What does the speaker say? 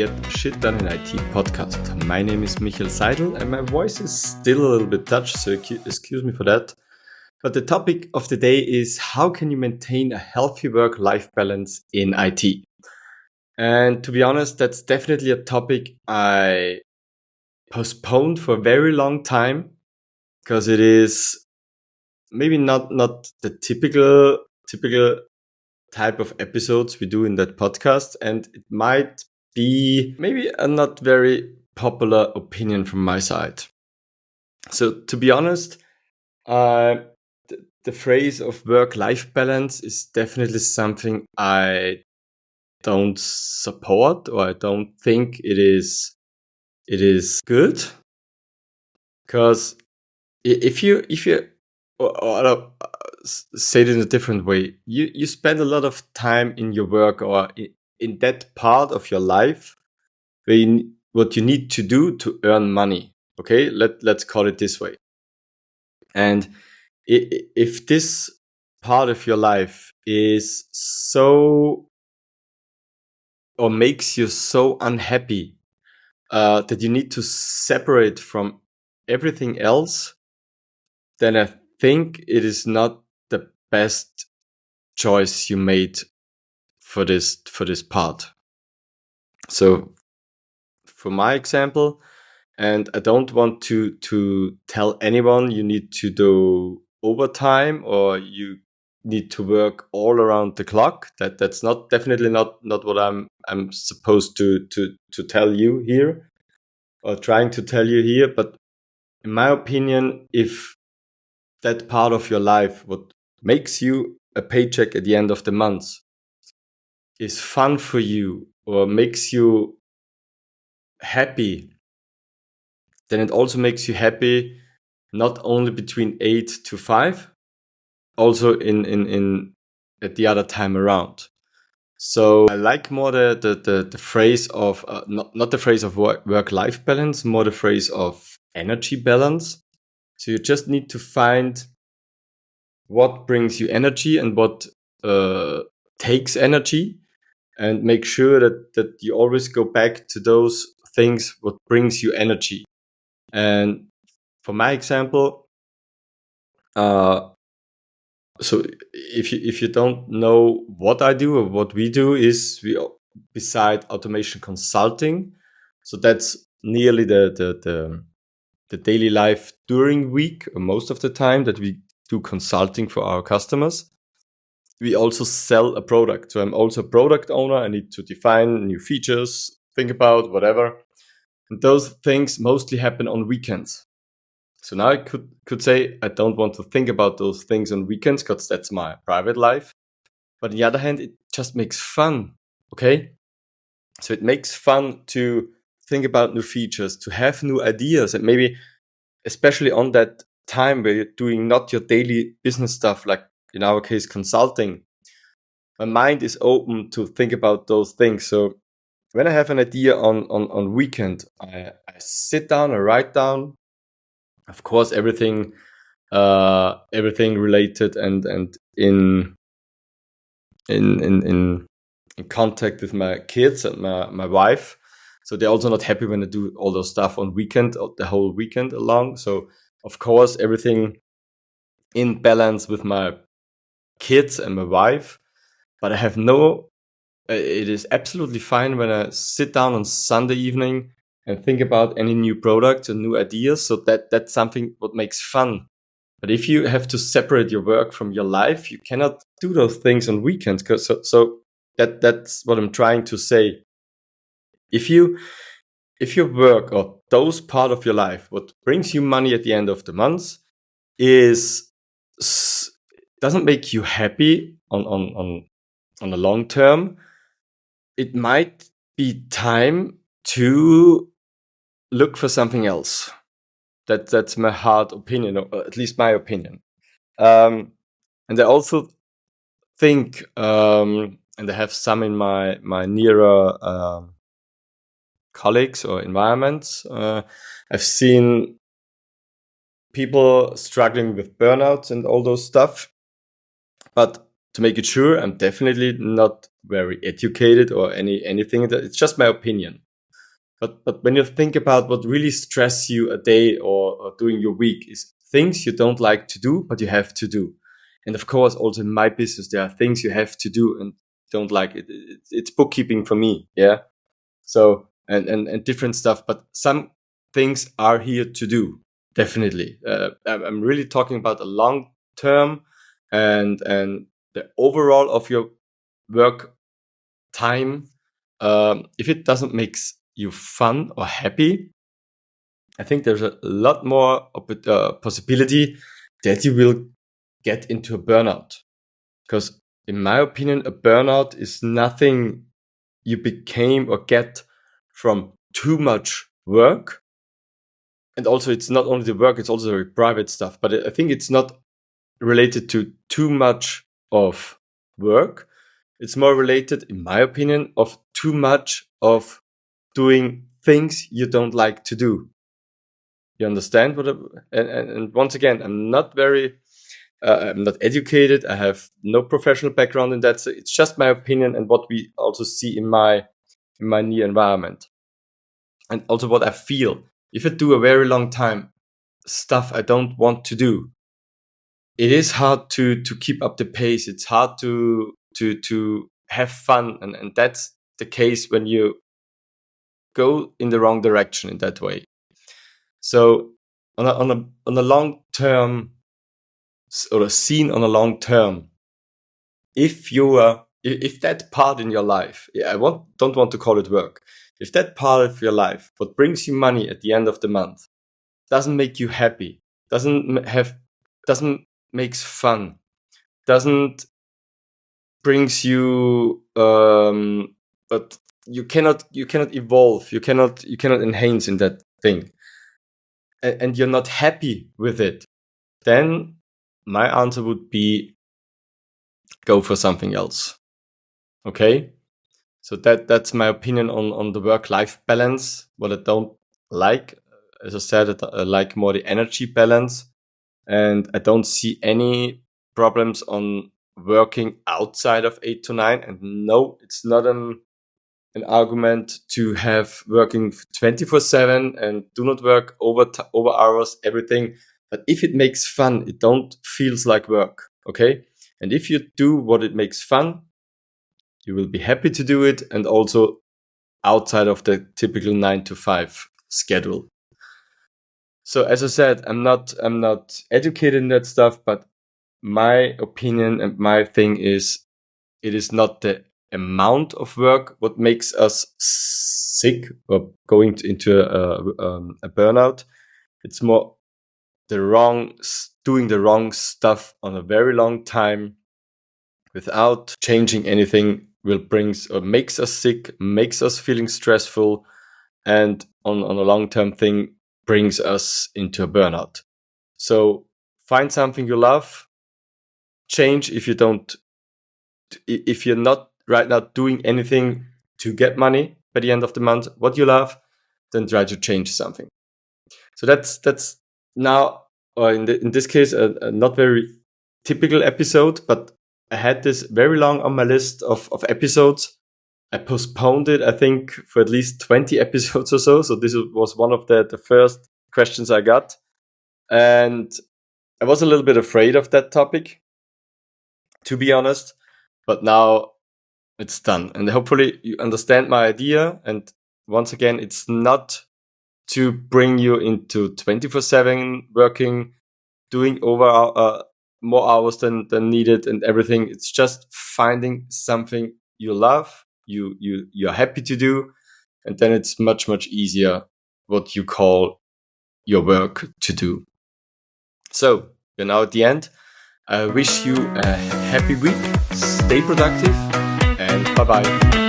Get Shit Done in IT podcast. My name is Michael Seidl and my voice is still a little bit Dutch, so excuse me for that. But the topic of the day is how can you maintain a healthy work-life balance in IT? And to be honest, that's definitely a topic I postponed for a very long time because it is maybe not the typical type of episodes we do in that podcast, and it might be maybe a not very popular opinion from my side. So to be honest, the phrase of work-life balance is definitely something I don't support, or I don't think it is good, because if you or say it in a different way, you spend a lot of time in your work or in that part of your life where what you need to do to earn money. Okay, let's call it this way. And if this part of your life is so or makes you so unhappy that you need to separate from everything else, then I think it is not the best choice you made for this part. So for my example, and I don't want to tell anyone you need to do overtime or you need to work all around the clock. That's definitely not what I'm supposed to tell you here, or trying to tell you here. But in my opinion, if that part of your life, what makes you a paycheck at the end of the month, is fun for you or makes you happy, then it also makes you happy not only between 8 to 5, also in at the other time around. So I like more the phrase of not the phrase of work-life balance, more the phrase of energy balance. So you just need to find what brings you energy and what takes energy, and make sure that you always go back to those things what brings you energy. And for my example, so if you don't know what I do or what we do, is we, beside automation consulting, so that's nearly the daily life during week or most of the time that we do consulting for our customers. We also sell a product. So I'm also a product owner. I need to define new features, think about whatever. And those things mostly happen on weekends. So now I could say I don't want to think about those things on weekends because that's my private life. But on the other hand, it just makes fun. Okay? So it makes fun to think about new features, to have new ideas, and maybe especially on that time where you're doing not your daily business stuff, like in our case, consulting, my mind is open to think about those things. So when I have an idea on weekend, I sit down, I write down, of course, everything related and in contact with my kids and my wife. So they're also not happy when I do all those stuff on weekend, the whole weekend along. So of course, everything in balance with my kids and my wife. But I have it is absolutely fine when I sit down on Sunday evening and think about any new products and new ideas. So that's something what makes fun. But if you have to separate your work from your life, you cannot do those things on weekends. So that's what I'm trying to say. If your work or those part of your life, what brings you money at the end of the month, doesn't make you happy on the long term, it might be time to look for something else. That's my hard opinion, or at least my opinion. And I also think, and I have some in my nearer colleagues or environments, I've seen people struggling with burnouts and all those stuff. But to make it sure, I'm definitely not very educated or anything. It's just my opinion. But when you think about what really stress you a day or during your week is things you don't like to do, but you have to do. And of course, also in my business, there are things you have to do and don't like it. It's bookkeeping for me. Yeah. So, and different stuff, but some things are here to do. Definitely. I'm really talking about a long term and the overall of your work time. If it doesn't make you fun or happy, I think there's a lot more possibility that you will get into a burnout. Because in my opinion, a burnout is nothing you became or get from too much work. And also, it's not only the work, it's also the private stuff. But I think it's not related to too much of work. It's more related, in my opinion, of too much of doing things you don't like to do. You understand what? And once again, I'm not educated. I have no professional background in that. So it's just my opinion and what we also see in my near environment, and also what I feel. If I do a very long time stuff I don't want to do, it is hard to keep up the pace. It's hard to have fun, and that's the case when you go in the wrong direction in that way. So on a long term, or a scene on a long term, if that part in your life, don't want to call it work, if that part of your life, what brings you money at the end of the month, doesn't make you happy, doesn't makes fun, doesn't brings you but you cannot evolve, you cannot enhance in that thing, and you're not happy with it, then my answer would be go for something else. Okay? So that's my opinion on the work-life balance. What I don't like, as I said, I like more the energy balance, and I don't see any problems on working outside of 8 to 9. And no, it's not an argument to have working 24/7 and do not work over hours, everything. But if it makes fun, it don't feels like work. Okay? And if you do what it makes fun, you will be happy to do it, and also outside of the typical 9 to 5 schedule. So as I said, I'm not educated in that stuff, but my opinion and my thing is, it is not the amount of work what makes us sick or going into a burnout. It's more doing the wrong stuff on a very long time without changing anything will brings or makes us sick, makes us feeling stressful, and on a long-term thing brings us into a burnout. So find something you love, change if you're not right now doing anything to get money by the end of the month, what you love, then try to change something. So that's now, or in this case, a not very typical episode, but I had this very long on my list of episodes. I postponed it, I think, for at least 20 episodes or so. So this was one of the first questions I got. And I was a little bit afraid of that topic, to be honest. But now it's done. And hopefully you understand my idea. And once again, it's not to bring you into 24/7 working, doing over more hours than needed and everything. It's just finding something you love, you're happy to do, and then it's much easier what you call your work to do. So we're now at the end. I wish you a happy week, stay productive, and bye bye.